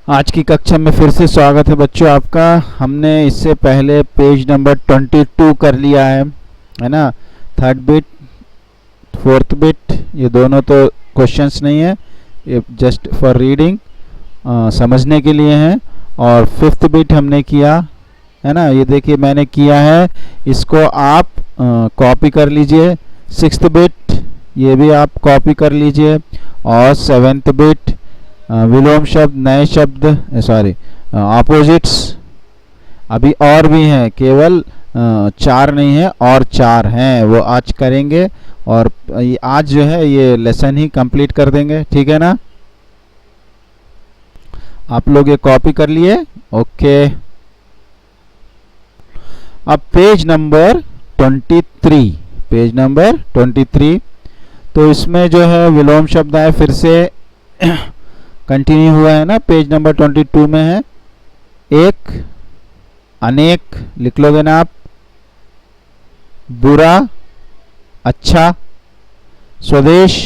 आज की कक्षा में फिर से स्वागत है बच्चों आपका। हमने इससे पहले पेज नंबर 22 कर लिया है ना। थर्ड बिट, फोर्थ बिट, ये दोनों तो क्वेश्चंस नहीं है, ये जस्ट फॉर रीडिंग, समझने के लिए हैं। और फिफ्थ बिट हमने किया है ना, ये देखिए मैंने किया है, इसको आप कॉपी कर लीजिए। सिक्स्थ बिट ये भी आप कॉपी कर लीजिए। और सेवेंथ बिट विलोम शब्द, नए शब्द, सॉरी ऑपोजिट्स, अभी और भी हैं, केवल 4 नहीं है और 4 हैं, वो आज करेंगे। और आज जो है ये लेसन ही कंप्लीट कर देंगे, ठीक है ना। आप लोग ये कॉपी कर लिए, ओके। अब पेज नंबर 23, पेज नंबर 23, तो इसमें जो है विलोम शब्द आए, फिर से कंटिन्यू हुआ है ना। पेज नंबर 22 में है एक, अनेक लिख लोगे ना आप, बुरा, अच्छा, स्वदेश,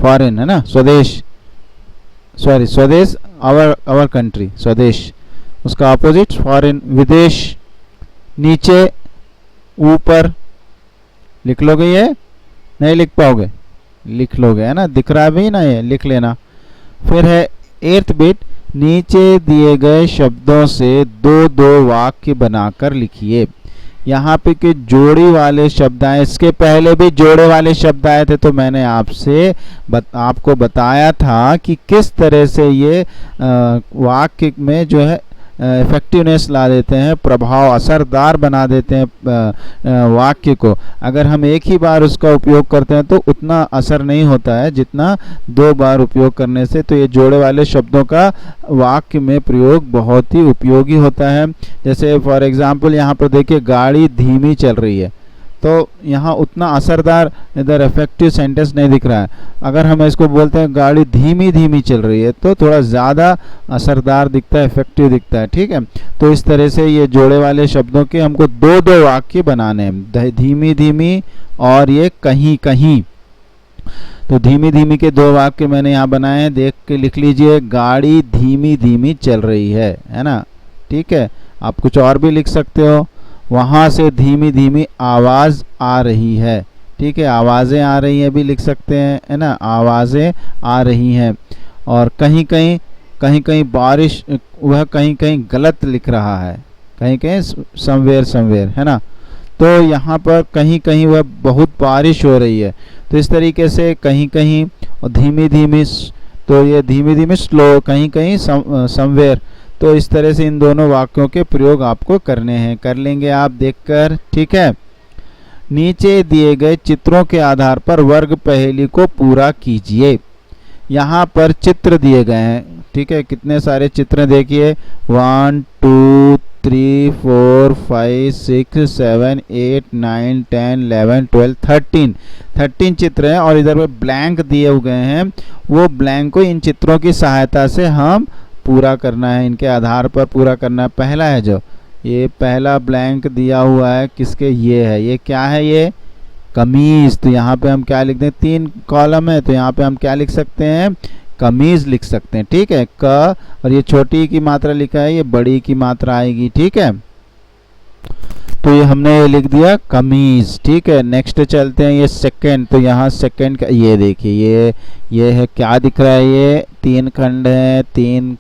फॉरेन है ना, स्वदेश, सॉरी स्वदेश, आवर कंट्री, स्वदेश, उसका ऑपोजिट फॉरेन, विदेश, नीचे, ऊपर, लिख लोगे, ये नहीं लिख पाओगे, लिख लोगे है ना, दिख रहा भी ना, ये लिख लेना। फिर है एर्थ बिट, नीचे दिए गए शब्दों से दो दो वाक्य बनाकर लिखिए। यहाँ पे के जोड़ी वाले शब्द आए, इसके पहले भी जोड़े वाले शब्द आए थे, तो मैंने आपसे आपको बताया था कि किस तरह से ये वाक्य में जो है इफेक्टिवनेस ला देते हैं, प्रभाव, असरदार बना देते हैं वाक्य को। अगर हम एक ही बार उसका उपयोग करते हैं तो उतना असर नहीं होता है जितना 2 बार उपयोग करने से। तो ये जोड़े वाले शब्दों का वाक्य में प्रयोग बहुत ही उपयोगी होता है। जैसे फॉर एग्जांपल यहाँ पर देखिए, गाड़ी धीमी चल रही है, तो यहाँ उतना असरदार इधर इफेक्टिव सेंटेंस नहीं दिख रहा है। अगर हम इसको बोलते हैं गाड़ी धीमी धीमी चल रही है, तो थोड़ा ज़्यादा असरदार दिखता है, इफेक्टिव दिखता है, ठीक है। तो इस तरह से ये जोड़े वाले शब्दों के हमको 2 वाक्य बनाने हैं, धीमी धीमी और ये कहीं कहीं। तो धीमी धीमी के 2 वाक्य मैंने यहाँ बनाए हैं, देख के लिख लीजिए, गाड़ी धीमी धीमी चल रही है ना, ठीक है। आप कुछ और भी लिख सकते हो, वहाँ से धीमी धीमी आवाज़ आ रही है, ठीक है, आवाज़ें आ रही हैं भी लिख सकते हैं, है ना, आवाज़ें आ रही हैं। और कहीं कहीं बारिश, वह कहीं कहीं गलत लिख रहा है, कहीं कहीं समवेयर है ना। तो यहाँ पर कहीं कहीं वह बहुत बारिश हो रही है, तो इस तरीके से कहीं कहीं और धीमी धीमी, तो ये धीमी धीमी स्लो, कहीं कहीं समवेयर। तो इस तरह से इन दोनों वाक्यों के प्रयोग आपको करने हैं, कर लेंगे आप देखकर, ठीक है। नीचे दिए गए चित्रों के आधार पर वर्ग पहेली को पूरा कीजिए। यहाँ पर चित्र दिए गए हैं, ठीक है, कितने सारे चित्र देखिए, 1 2 3 4 5 6 7 8 9 10 11 12 13 चित्र हैं। और इधर पे ब्लैंक दिए हुए हैं, वो ब्लैंक को इन चित्रों की सहायता से हम पूरा करना है, इनके आधार पर पूरा करना है। पहला है जो ये पहला ब्लैंक दिया हुआ है, किसके, ये है, ये क्या है, ये कमीज। तो यहाँ पे हम क्या लिख दें, 3 कॉलम है, तो यहाँ पे हम क्या लिख सकते हैं, कमीज लिख सकते हैं, ठीक है। क, और ये छोटी की मात्रा लिखा है, ये बड़ी की मात्रा आएगी, ठीक है। तो ये हमने ये लिख दिया कमीज, ठीक है। नेक्स्ट चलते हैं, ये सेकंड, तो यहाँ सेकंड का ये देखिए, ये है, क्या दिख रहा है, ये 3 खंड है, 3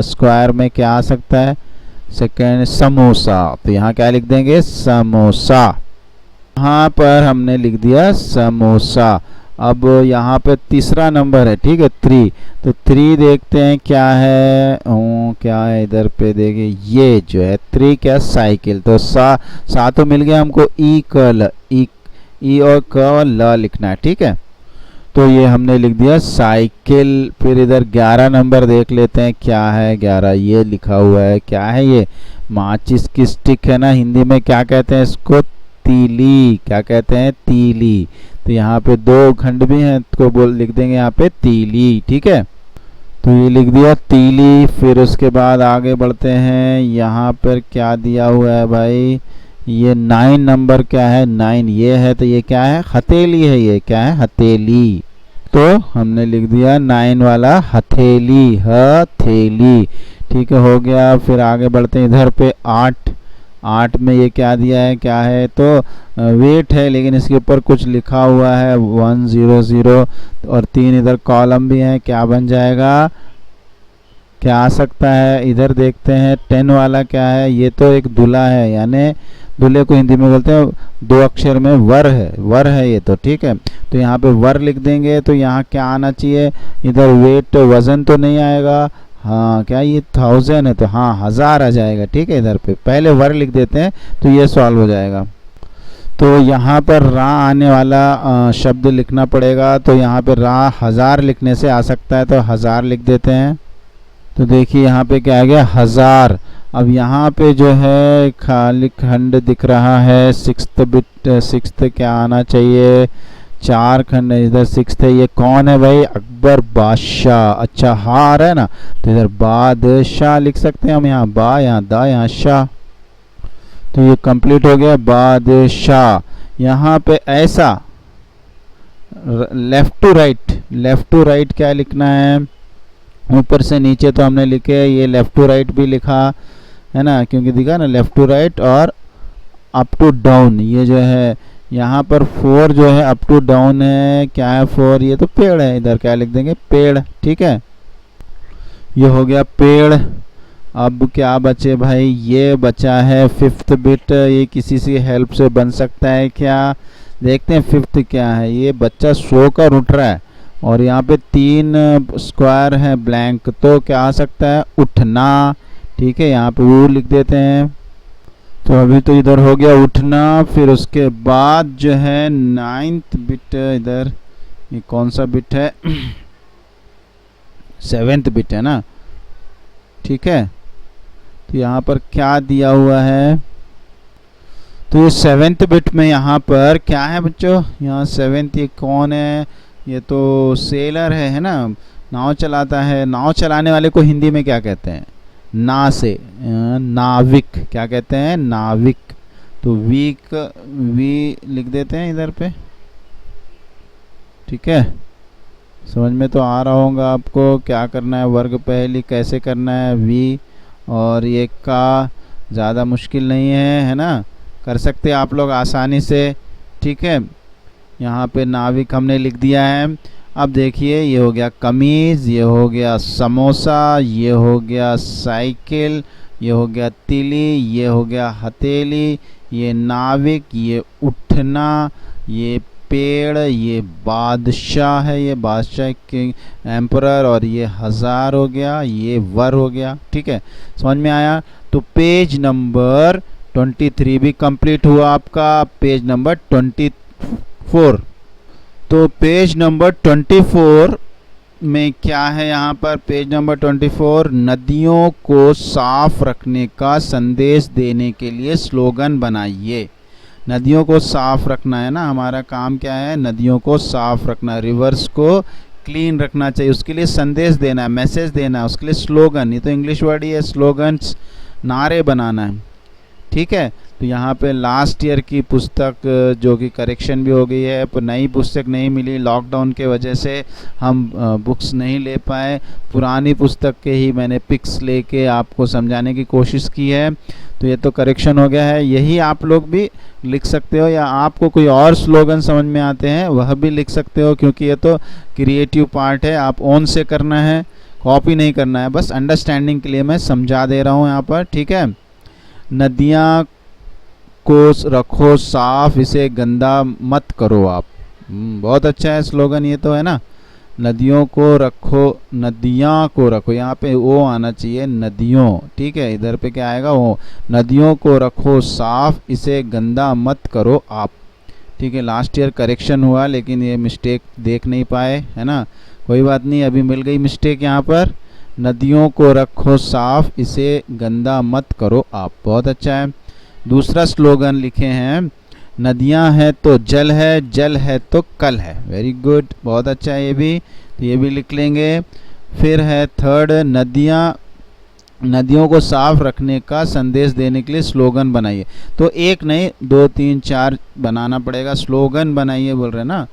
स्क्वायर में क्या आ सकता है, सेकंड, समोसा। तो यहाँ क्या लिख देंगे, समोसा, यहाँ पर हमने लिख दिया समोसा। अब यहाँ पे तीसरा नंबर है, ठीक है, 3, तो 3 देखते हैं क्या है, क्या है इधर पे देखिए, ये जो है 3 क्या, साइकिल। तो सा तो मिल गया हमको, ई और क और ल लिखना है, ठीक है। तो ये हमने लिख दिया साइकिल। फिर इधर 11 नंबर देख लेते हैं, क्या है 11, ये लिखा हुआ है, क्या है, ये माचिस की स्टिक है ना, हिंदी में क्या कहते हैं इसको, तीली, क्या कहते हैं, तीली। तो यहाँ पे 2 खंड भी हैं, तो लिख देंगे यहाँ पे तीली, ठीक है। तो ये लिख दिया तीली। फिर उसके बाद आगे बढ़ते हैं, यहाँ पर क्या दिया हुआ है भाई, ये 9 नंबर क्या है, 9 ये है, तो ये क्या है, हथेली है, ये क्या है, हथेली। तो हमने लिख दिया 9 वाला हथेली, हथेली। ठीक है, हो गया। फिर आगे बढ़ते हैं इधर पे 8। 8 में ये क्या दिया है, क्या है, तो वेट है, लेकिन इसके ऊपर कुछ लिखा हुआ है 100 और 3 इधर कॉलम भी है। क्या बन जाएगा, क्या आ सकता है, इधर देखते हैं। 10 वाला क्या है, ये तो एक दूल्हा है, यानी दूल्हे को हिंदी में बोलते हैं 2 अक्षर में वर है, वर है ये तो। ठीक है, तो यहाँ पे वर लिख देंगे। तो यहाँ क्या आना चाहिए, इधर वेट वजन तो नहीं आएगा। हाँ, क्या ये 1000 है, तो हाँ 1000 आ जाएगा। ठीक है, इधर पे पहले वर लिख देते हैं तो ये सॉल्व हो जाएगा। तो यहाँ पर रा आने वाला शब्द लिखना पड़ेगा। तो यहाँ पे रा 1000 लिखने से आ सकता है, तो 1000 लिख देते हैं। तो देखिए यहाँ पे क्या आ गया, 1000। अब यहाँ पे जो है खाली खंड दिख रहा है, 6th बिट, 6th क्या आना चाहिए, 4 खंड इधर 6th है। ये कौन है भाई, अकबर बादशाह। अच्छा, हार है ना, तो इधर बादशाह लिख सकते हैं हम। यहाँ बा, यहाँ दा, यहाँ शाह। तो ये कंप्लीट हो गया, बादशाह। यहाँ पे ऐसा left to right, left to right क्या लिखना है, ऊपर से नीचे तो हमने लिखे, ये लेफ्ट टू राइट भी लिखा है ना, क्योंकि दिखा ना लेफ्ट टू राइट और अप टू डाउन। ये जो है यहाँ पर 4 जो है अप टू डाउन है, क्या है 4, ये तो पेड़ है, इधर क्या लिख देंगे, पेड़। ठीक है, ये हो गया पेड़। अब क्या बचे भाई, ये बचा है 5th बिट। ये किसी से हेल्प से बन सकता है क्या, देखते हैं 5th क्या है। ये बच्चा सो कर उठ रहा है और यहाँ पे 3 स्क्वायर है ब्लैंक, तो क्या आ सकता है, उठना। ठीक है, यहाँ पे वो लिख देते हैं। तो अभी तो इधर हो गया उठना। फिर उसके बाद जो है 9th बिट, इधर ये कौन सा बिट है 7th बिट है ना। ठीक है, तो यहाँ पर क्या दिया हुआ है, तो ये 7th बिट में यहाँ पर क्या है बच्चों, यहाँ 7th ये कौन है, ये तो सेलर है ना, नाव चलाता है। नाव चलाने वाले को हिंदी में क्या कहते हैं, ना से नाविक, क्या कहते हैं, नाविक। तो वीक, वी लिख देते हैं इधर पे। ठीक है, समझ में तो आ रहा होगा आपको क्या करना है, वर्ग पहली कैसे करना है, वी। और ये का ज़्यादा मुश्किल नहीं है ना, कर सकते हैं आप लोग आसानी से। ठीक है, यहाँ पे नाविक हमने लिख दिया है। अब देखिए ये हो गया कमीज़, ये हो गया समोसा, ये हो गया साइकिल, ये हो गया तीली, ये हो गया हथेली, ये नाविक, ये उठना, ये पेड़, ये बादशाह है, ये बादशाह किंग एम्परर, और ये 1000 हो गया, ये वर हो गया। ठीक है, समझ में आया। तो पेज नंबर 23 भी कंप्लीट हुआ आपका। पेज नंबर 24, तो पेज नंबर 24 में क्या है, यहाँ पर पेज नंबर 24, नदियों को साफ रखने का संदेश देने के लिए स्लोगन बनाइए। नदियों को साफ रखना है ना, हमारा काम क्या है, नदियों को साफ रखना, रिवर्स को क्लीन रखना चाहिए, उसके लिए संदेश देना है, मैसेज देना है, उसके लिए स्लोगन, ये तो इंग्लिश वर्ड ही है, स्लोगन्स, नारे बनाना है। ठीक है, तो यहाँ पे लास्ट ईयर की पुस्तक जो कि करेक्शन भी हो गई है, पर नई पुस्तक नहीं मिली, लॉकडाउन के वजह से हम बुक्स नहीं ले पाए। पुरानी पुस्तक के ही मैंने पिक्स लेके आपको समझाने की कोशिश की है। तो ये तो करेक्शन हो गया है, यही आप लोग भी लिख सकते हो, या आपको कोई और स्लोगन समझ में आते हैं वह भी लिख सकते हो, क्योंकि ये तो क्रिएटिव पार्ट है, आप ओन से करना है, कॉपी नहीं करना है, बस अंडरस्टैंडिंग के लिए मैं समझा दे रहा हूँ यहाँ पर। ठीक है, नदियाँ को रखो साफ, इसे गंदा मत करो आप। बहुत अच्छा है स्लोगन ये तो, है ना। नदियों को रखो, नदियाँ को रखो, यहाँ पे ओ आना चाहिए, नदियों। ठीक है, इधर पे क्या आएगा, ओ। नदियों को रखो साफ, इसे गंदा मत करो आप। ठीक है, लास्ट ईयर करेक्शन हुआ, लेकिन ये मिस्टेक देख नहीं पाए, है ना, कोई बात नहीं, अभी मिल गई मिस्टेक यहाँ पर। नदियों को रखो साफ, इसे गंदा मत करो आप। बहुत अच्छा है। दूसरा स्लोगन लिखे हैं, नदियां है तो जल है, जल है तो कल है। वेरी गुड, बहुत अच्छा है ये भी, तो ये भी लिख लेंगे। फिर है थर्ड, नदियों को साफ रखने का संदेश देने के लिए स्लोगन बनाइए। तो एक नहीं, 2 3 4 बनाना पड़ेगा, स्लोगन बनाइए बोल रहे हैं ना।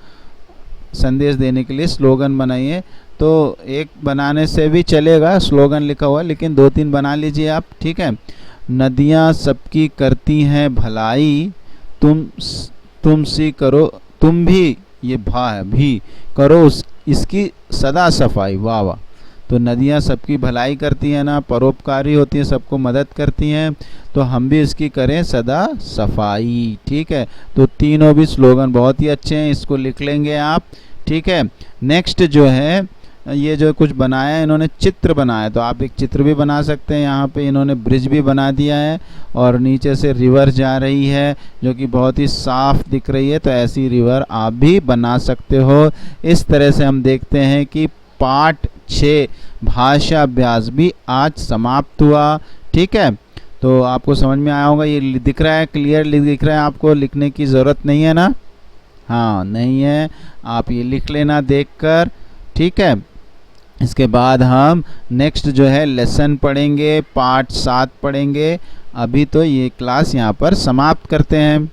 संदेश देने के लिए स्लोगन बनाइए। तो एक बनाने से भी चलेगा, स्लोगन लिखा हुआ, लेकिन 2-3 बना लीजिए आप, ठीक है। नदियाँ सबकी करती हैं भलाई, तुम सी करो, तुम भी, ये भा है, भी करो इसकी सदा सफाई। वाह वाह। तो नदियाँ सबकी भलाई करती हैं ना, परोपकारी होती हैं, सबको मदद करती हैं, तो हम भी इसकी करें सदा सफाई, ठीक है। तो तीनों भी स्लोगन बहुत ही अच्छे हैं, इसको लिख लेंगे आप, ठीक है। नेक्स्ट जो है, ये जो कुछ बनाया है इन्होंने, चित्र बनाया, तो आप एक चित्र भी बना सकते हैं। यहाँ पे इन्होंने ब्रिज भी बना दिया है और नीचे से रिवर जा रही है जो कि बहुत ही साफ दिख रही है, तो ऐसी रिवर आप भी बना सकते हो। इस तरह से हम देखते हैं कि पार्ट 6 भाषा अभ्यास भी आज समाप्त हुआ, ठीक है। तो आपको समझ में आया होगा, ये दिख रहा है, क्लियर दिख रहा है आपको, लिखने की ज़रूरत नहीं है ना? हाँ, नहीं है, आप ये लिख लेना देखकर, ठीक है। इसके बाद हम नेक्स्ट जो है लेसन पढ़ेंगे, पार्ट 7 पढ़ेंगे। अभी तो ये क्लास यहाँ पर समाप्त करते हैं।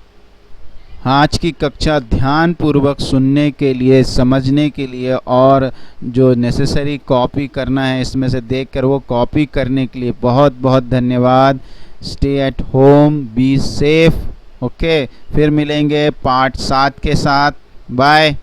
आज की कक्षा ध्यान पूर्वक सुनने के लिए, समझने के लिए और जो नेसेसरी कॉपी करना है इसमें से देखकर वो कॉपी करने के लिए बहुत बहुत धन्यवाद। Stay at home, be safe, okay. फिर मिलेंगे पार्ट 7 के साथ। बाय।